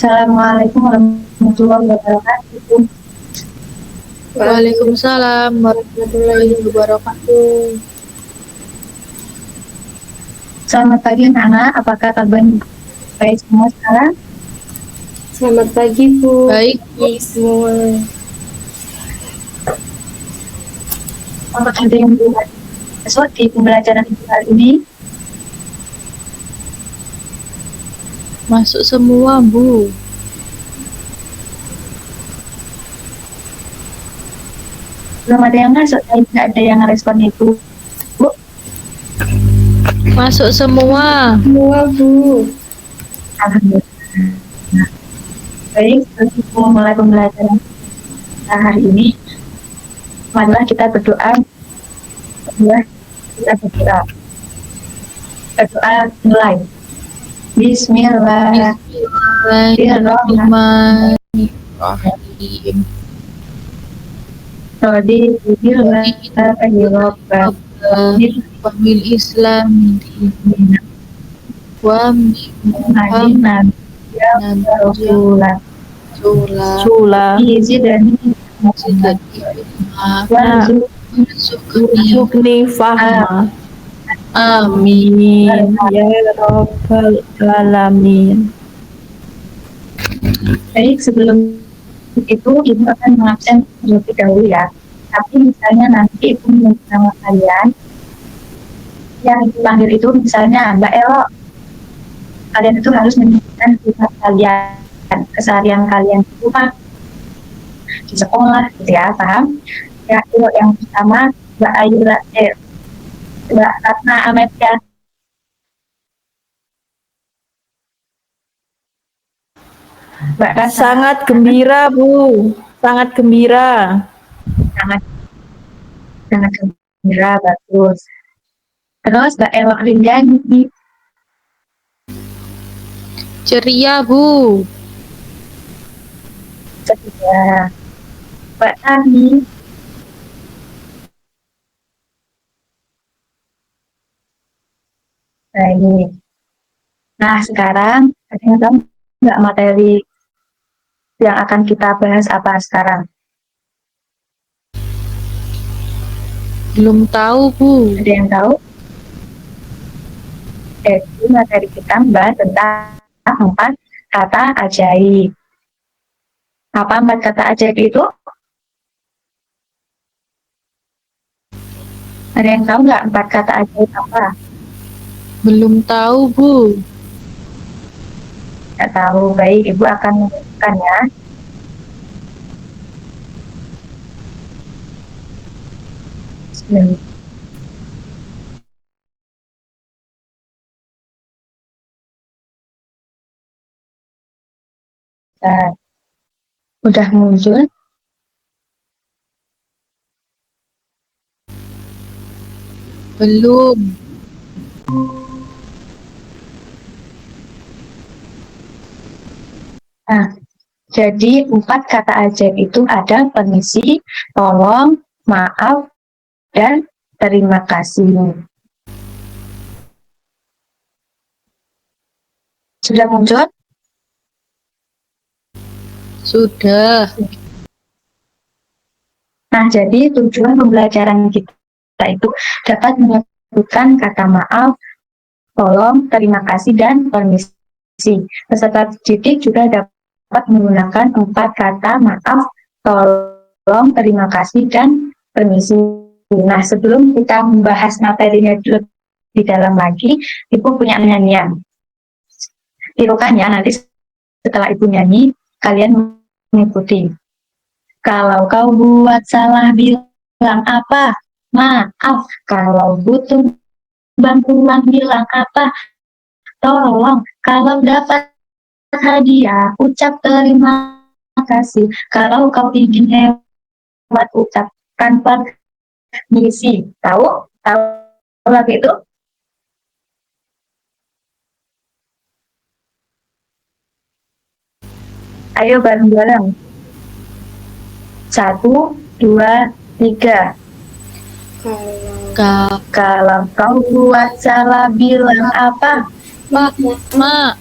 Assalamualaikum warahmatullahi wabarakatuh. Waalaikumsalam warahmatullahi wabarakatuh. Selamat pagi anak-anak, apakah kabarnya baik semua sekarang? Selamat pagi Bu. Baik, Baik semua. Untuk ada yang belum masuk di pembelajaran kali ini, masuk semua Bu. belum ada yang masuk, tidak ada yang respon itu. Bu, Masuk semua. Semua Bu. alhamdulillah. Baik, sebelum mulai pembelajaran kita hari ini, marilah kita berdoa. Berdoa mulai. Bismillahirrahmanirrahim. Wabil Islam wa Muhammad Rasulullah Warzuqni fahma. Amin Ya Rabbal Alamin. Baik, sebelum itu Ibu akan mengabsen terlebih dahulu ya. Tapi misalnya nanti Ibu menyebut nama kalian, yang dipanggil itu misalnya Mbak Elo, kalian itu harus menyebutkan sifat kalian, keseharian kalian di rumah, di sekolah, gitu ya, paham? Ya, Elo yang pertama Mbak Ayu Mbak Ratna Amelia. Mbak Ratna. Sangat gembira Bu. Sangat gembira. Sangat gembira, bagus. Terus Mbak Elo Rindani. ceria Bu. Ceria. Mbak Tani. Baik. Nah, sekarang ada yang tahu nggak materi yang akan kita bahas apa sekarang? Belum tahu Bu. Ada yang tahu? Jadi materi kita membahas tentang 4 kata ajaib. Apa 4 kata ajaib itu? Ada yang tahu nggak 4 kata ajaib apa? Belum tahu Bu. Nggak tahu. Baik, Ibu akan menyebutkan ya. Bismillah. Nah, udah muncul? Belum. Nah, jadi 4 kata ajaib itu ada permisi, tolong, maaf, dan terima kasih. Sudah muncul? Sudah. Nah, jadi tujuan pembelajaran kita itu dapat menyebutkan kata maaf, tolong, terima kasih, dan permisi. Peserta didik juga dapat menggunakan 4 kata maaf, tolong, terima kasih, dan permisi. Nah, sebelum kita membahas materinya di dalam lagi, Ibu punya nyanyian. Tirukan ya, nanti setelah Ibu nyanyi, kalian mengikuti. Kalau kau buat salah bilang apa? Maaf. Kalau butuh bantuan bilang apa? Tolong. Kalau dapat hadiah, ucap terima kasih. Kalau kau ingin hebat, ucapkan permisi. Tahu? Tahu lagi itu? Ayo bareng-bareng. 1, 2, 3. Kalau kau buat salah bilang apa? Ma.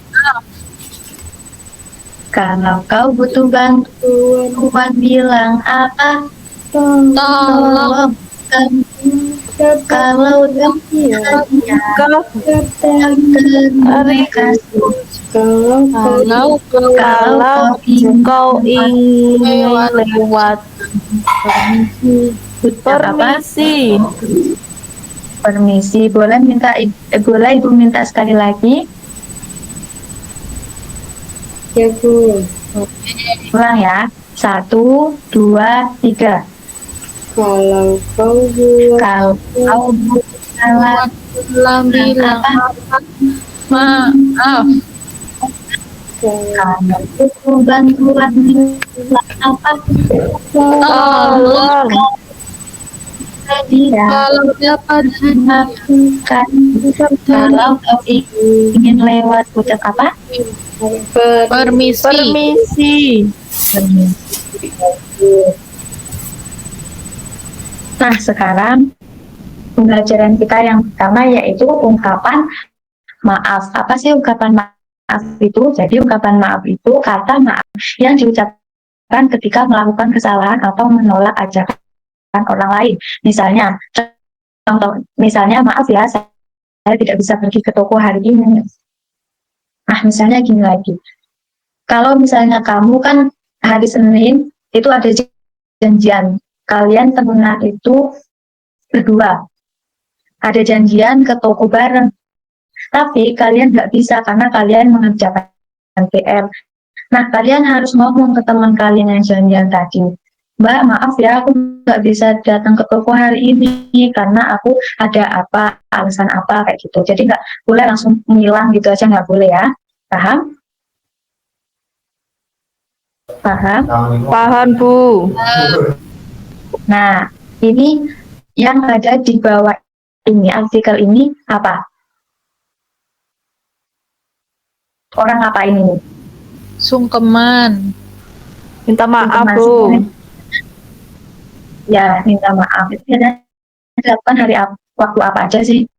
Kalau kau butuh bantuan bilang apa? Tolong. Kalau Kau terima kasih. Kalau kalau kau ingin lewat Ucap apa? permisi. Permisi. Boleh ibu minta sekali lagi? Ya Bu. Ulang ya. 1, 2, 3. Kalau kau buat Kalau kau salah bilang apa? maaf. Kalau butuh bantuan bilang apa? Tolong. Dia Kalau dapat melakukan. Kalau kau ingin lewat ucap apa? permisi. Permisi. Nah, sekarang pembelajaran kita yang pertama yaitu ungkapan maaf. Apa sih ungkapan maaf itu? Jadi ungkapan maaf itu kata maaf yang diucapkan ketika melakukan kesalahan atau menolak ajakan orang lain. Misalnya maaf ya, saya tidak bisa pergi ke toko hari ini. Nah, misalnya gini lagi. Kalau misalnya kamu kan hari Senin itu ada janjian, kalian temenan itu berdua, ada janjian ke toko bareng, tapi kalian nggak bisa karena kalian mengerjakan PR. Nah, kalian harus ngomong ke teman kalian yang janjian tadi, Mbak, maaf ya, aku nggak bisa datang ke toko hari ini karena aku ada apa, alasan apa, kayak gitu. Jadi nggak boleh langsung ngilang gitu aja, nggak boleh ya. Paham? Paham? Paham, Bu. Nah, ini yang ada di bawah ini, artikel ini apa? Orang apa ini? Sungkeman. Minta maaf, Sungkeman. Bu. Ya, minta maaf. Itu dilakukan waktu apa aja sih?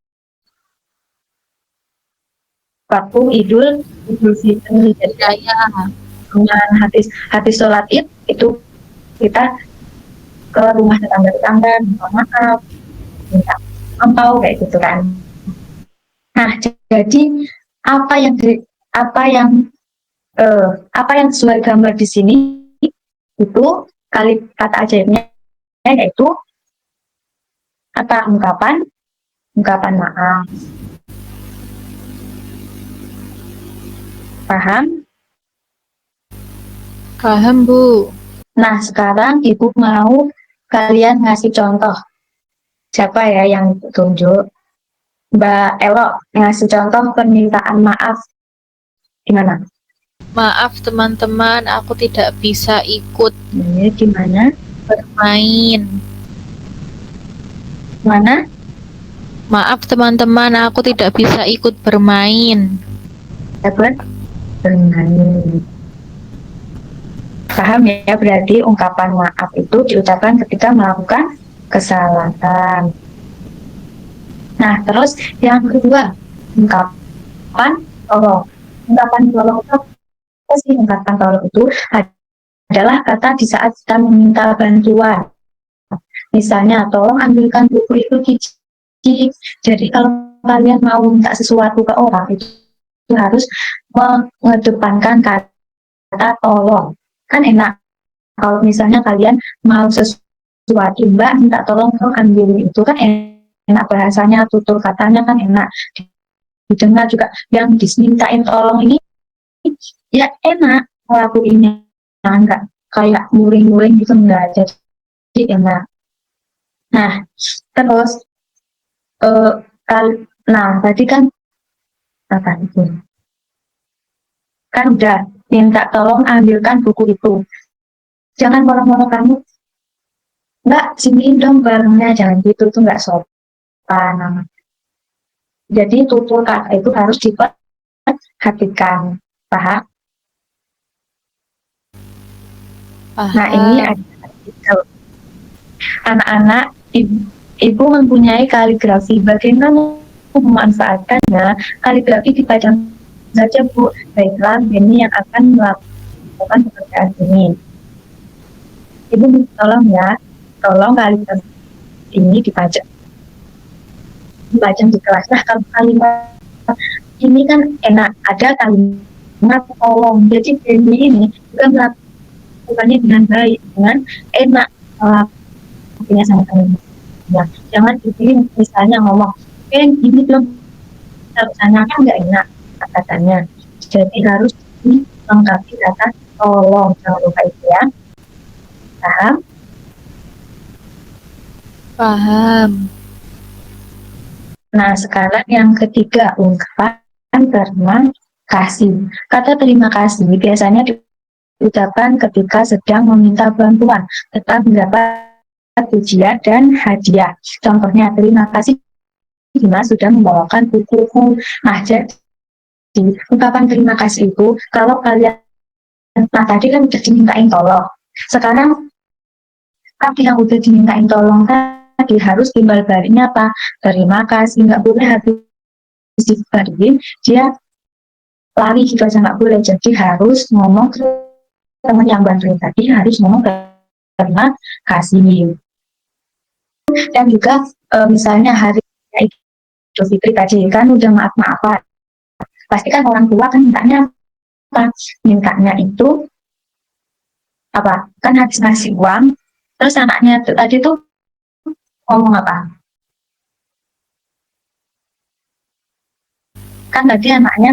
Waktu Idul Fitri. Raya. Dengan habis sholat Id itu kita ke rumah tetangga-tetangga minta maaf, minta ampau kayak gitu kan. Nah, jadi apa yang sesuai gambar di sini itu kata ajaibnya yaitu ungkapan maaf. Paham? Paham, Bu. Nah, sekarang Ibu mau kalian ngasih contoh. Siapa ya yang tunjuk? Mbak Elo ngasih contoh permintaan maaf. Gimana? Maaf teman-teman, aku tidak bisa ikut Ini gimana? bermain. Mana? Maaf teman-teman, aku tidak bisa ikut bermain. Dapat bermain. Paham ya? Berarti ungkapan maaf itu diucapkan ketika melakukan kesalahan. Nah, terus yang kedua, ungkapan tolong. Ungkapan tolong itu apa sih? Ungkapan tolong itu adalah kata di saat kita meminta bantuan. Misalnya, tolong ambilkan buku itu Cici. Jadi kalau kalian mau minta sesuatu ke orang itu harus mengedepankan kata tolong. Kan enak kalau misalnya kalian mau sesuatu, Mbak minta tolong ambilin itu, kan enak bahasanya, tutur katanya kan enak didengar juga. Yang dimintain tolong ini ya enak ngelakuinnya, enggak kayak muring-muring gitu, enggak, jadi enak. Nah, terus tadi kan apa itu kan udah minta tolong ambilkan buku itu, jangan moro-moro kamu, Mbak siniin dong barangnya, jangan gitu, tuh nggak sopan. Jadi tutur kata itu harus diperhatikan. Paham? Nah, ini ada artikel. Anak-anak, ibu mempunyai kaligrafi. Bagaimana memanfaatkannya? Kaligrafi dipajang saja, Bu. Baiklah, ini yang akan melakukan pekerjaan ini tolong ya, tolong kalimat ini dipajang di kelas. Nah, kalau kalimat ini kan enak, ada kalimat tolong. Jadi baby ini juga melakukannya dengan baik, dengan enak melakukannya sama kalimat. Ya, jangan dipilih misalnya ngomong, ini belum sana kan nggak enak katanya. Jadi harus dilengkapi kata tolong. Jangan lupa itu ya. Paham? Paham. Nah, sekarang yang ketiga, ungkapan terima kasih. Kata terima kasih biasanya diucapkan ketika sedang meminta bantuan, tetap mendapat pujian dan hadiah. Contohnya, terima kasih Dimas sudah membawakan bukuku. Nah, jadi ungkapan terima kasih itu, kalau kalian, nah tadi kan udah dimintain tolong. Sekarang, tapi yang udah dimintain tolong tadi harus timbal baliknya apa? Terima kasih, nggak boleh habis dibalikin, dia lari gitu aja nggak boleh. Jadi harus ngomong ke teman yang bantuin tadi, harus ngomong terima kasih. Dan juga misalnya hari Idul Fitri tadi kan udah maaf-maafan, pasti kan orang tua kan mintanya apa? Mintanya itu apa? Kan habis ngasih uang, terus anaknya tadi tuh ngomong apa? Kan tadi anaknya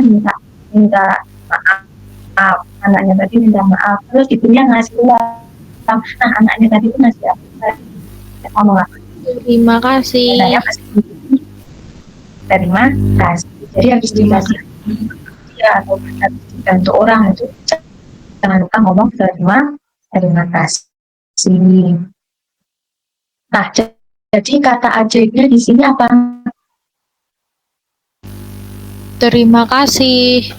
minta maaf, anaknya tadi minta maaf, terus ibunya ngasih uang. Nah, anaknya tadi tuh ngasih apa? Ngomong apa? Terima kasih. Saya pasti terima kasih. Jadi habis dikasih dia atau habis dibantu orang itu jangan lupa ngomong terima kasih. Nah, jadi kata ajaibnya di sini apa? Terima kasih.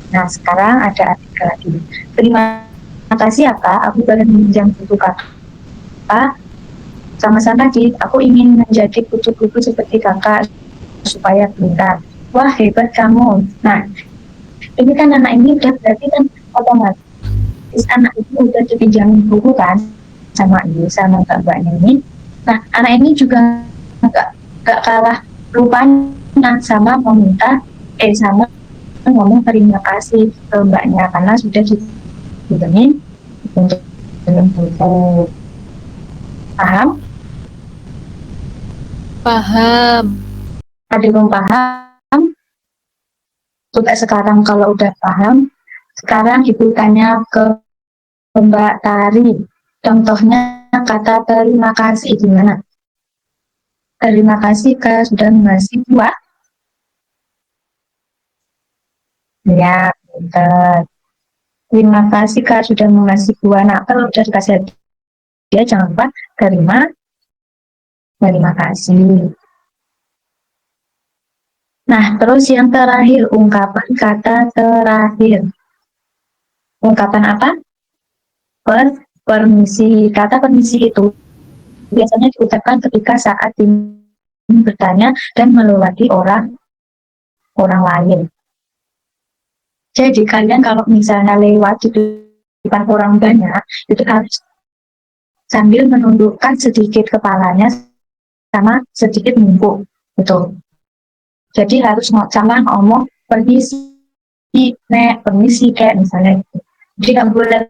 Nah, sekarang ada artikel lagi. Terima kasih apa? Aku boleh meminjam buku kakak. Sama-sama tadi, aku ingin menjadi kutu-kutu seperti kakak supaya pintar. Wah, hebat kamu. Nah, ini kan anak ini udah berarti kan otomatis anak itu udah dipinjam buku kan sama ibu sama mbaknya ini. Nah, anak ini juga gak kalah rupanya sama meminta sama ngomong terima kasih ke mbaknya karena sudah dibeliin untuk buku. Paham? Paham. Ada belum paham? Coba sekarang kalau udah paham, sekarang ibu tanya ke Mbak Tari. Contohnya kata terima kasih gimana? Terima kasih Kak sudah mengasih buah. Ya, pintar. Terima kasih Kak sudah mengasih buah. Nah, kalau sudah dikasih dia jangan lupa terima kasih. Nah, terus yang terakhir, ungkapan kata terakhir. Ungkapan apa? Permisi. Kata permisi itu biasanya diucapkan ketika saat bertanya dan melewati orang lain. Jadi kalian kalau misalnya lewat di depan orang banyak, itu harus sambil menundukkan sedikit kepalanya sama sedikit mungkuk. Gitu. Jadi harus sama ngomong permisi, nek, permisi kayak misalnya gitu. Jadi nggak boleh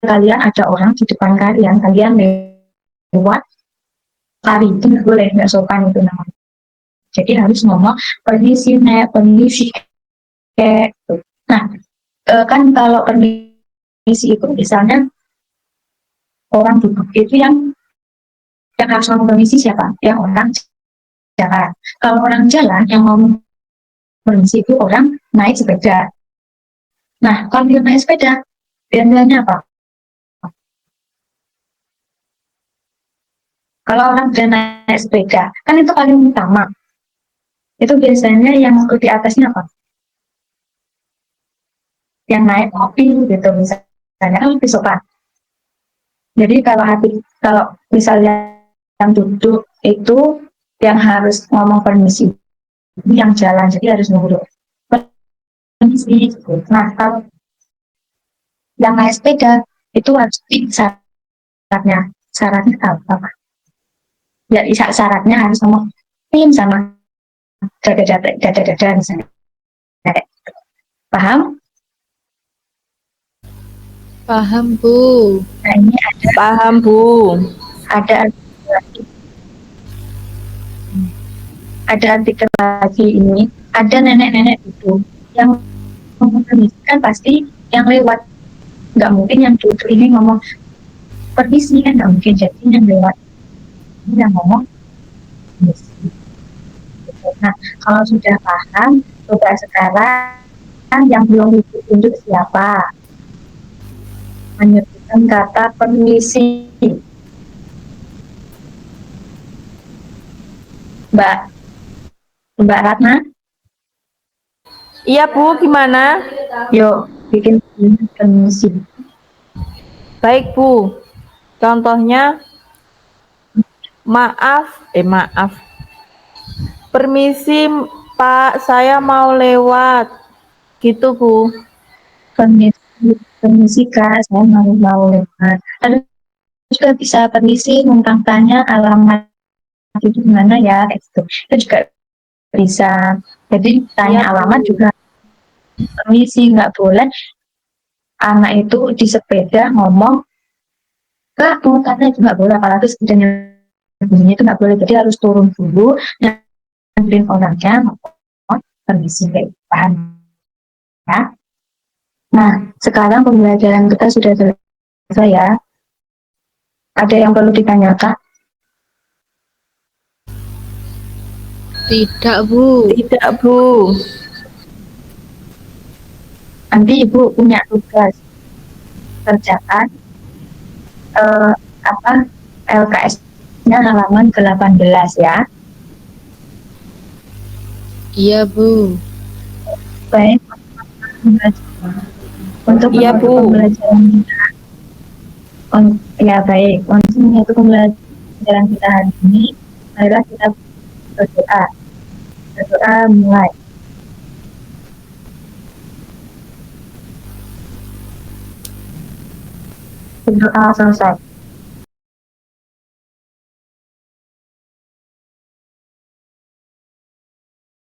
kalian ada orang di depan kalian lewat lari, itu nggak boleh, nggak sopan itu namanya. Jadi harus ngomong permisi nek, permisi kayak gitu. Nah, kan kalau permisi itu misalnya orang duduk itu yang harus ngomong permisi siapa? Yang orang jalan. Kalau orang jalan yang ngomong permisi itu orang naik sepeda. Nah, kalau dia naik sepeda, biasanya apa? Kalau orang udah naik sepeda, kan itu paling utama. Itu biasanya yang di atasnya apa? Yang naik mobil gitu misalnya, kan lebih sopan. Jadi kalau misalnya yang duduk itu yang harus ngomong permisi, yang jalan, jadi harus nunggu. permisi. Nah, kalau yang naik sepeda itu wajib syaratnya. Syaratnya apa? Ya, syaratnya harus ngomong tim sama dada misalnya. Paham? Paham, Bu. Nah, ini Paham, Bu. ada ada artikel lagi ini. Ada nenek-nenek itu yang ngomong kan pasti yang lewat. Nggak mungkin yang duduk ini ngomong permisi, kan nggak mungkin. Jadi yang lewat ini yang ngomong permisi. Nah, kalau sudah paham, coba sekarang yang belum ditunjuk siapa? Menyebutkan kata permisi. Mbak Ratna, Iya, Bu, gimana? yuk bikin permisi. Baik, Bu. Contohnya, maaf. Permisi, Pak, saya mau lewat. Gitu, Bu. Permisi Kak, saya mau lewat. Ada juga bisa permisi, numpang tanya alamat itu gimana ya, itu juga bisa. Jadi tanya Iya, alamat Bu. juga permisi, nggak boleh anak itu di sepeda ngomong Kak mau tanya itu nggak boleh, apalagi sepedanya bunyinya itu nggak boleh. Jadi harus turun dulu, ngambilin orangnya, ngomong permisi, kayak paham ya. Nah, sekarang pembelajaran kita sudah selesai ya. Ada yang perlu ditanyakan? Tidak, Bu. Tidak, Bu. Nanti Ibu punya tugas kerjaan apa LKS-nya halaman 18 ya. Iya, Bu. Baik, untuk Iya, menutup Bu. pembelajaran kita, ya baik, untuk menutup pembelajaran kita hari ini, marilah kita berdoa. Berdoa mulai. Berdoa selesai.